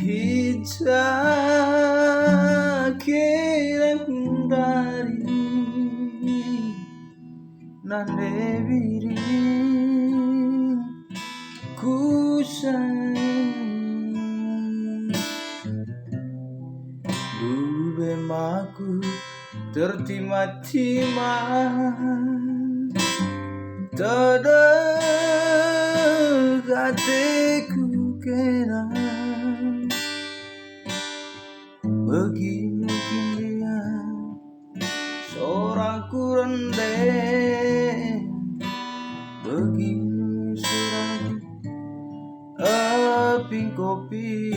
Hijakiran dari nandebiri ku sayang dube maku tertima-tima terdekatiku kena begini dia seorang kurendeng begini seorang api kopi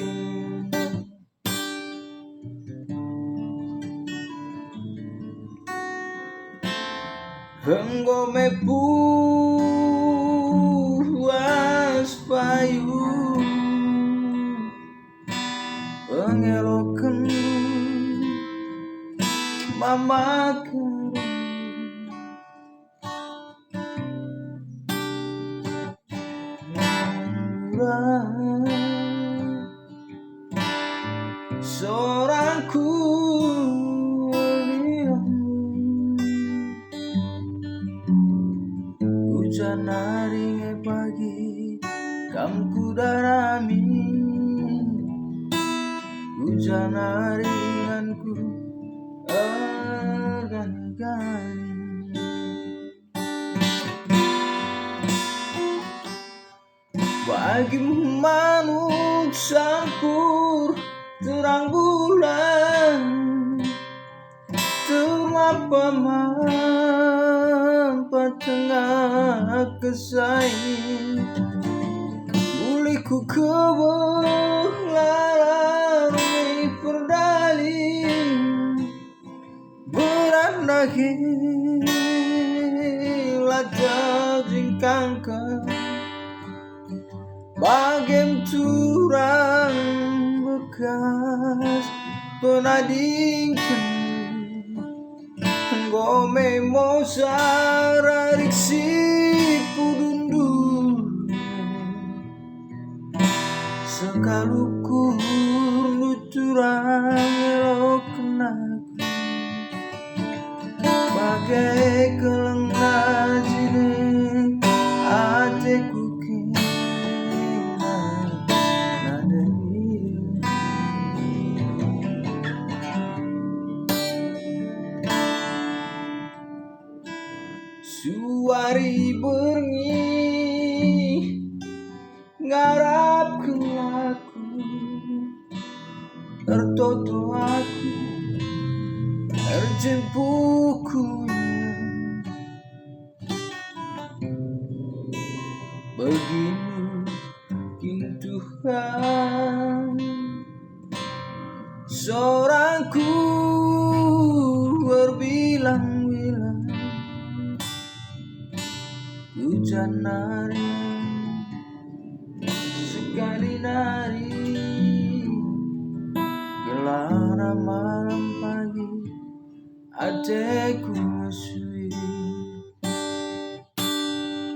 Henggome puas payu pengelokan mama seorang hujan hari pagi kamku darami hujan haringanku agan-agan bagi manuk sampur terang bulan terlapa mampat tengah kesaing buliku kebelah perdali berat lagi lada jingkangka bagem turang bekas penadingkan gome mosararik si pudundur sekalukur nuturang elokenaku bagai kelengna jine ateku suari bengi ngarap ke aku tertoto aku terjempuku begini Tuhan seorangku berbilang-bilang hujan hari sekali nari gelana malam pagi adekku mesui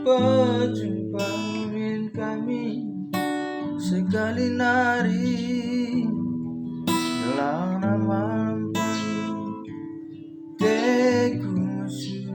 perjumpaan kami sekali nari gelana malam pagi adekku mesui.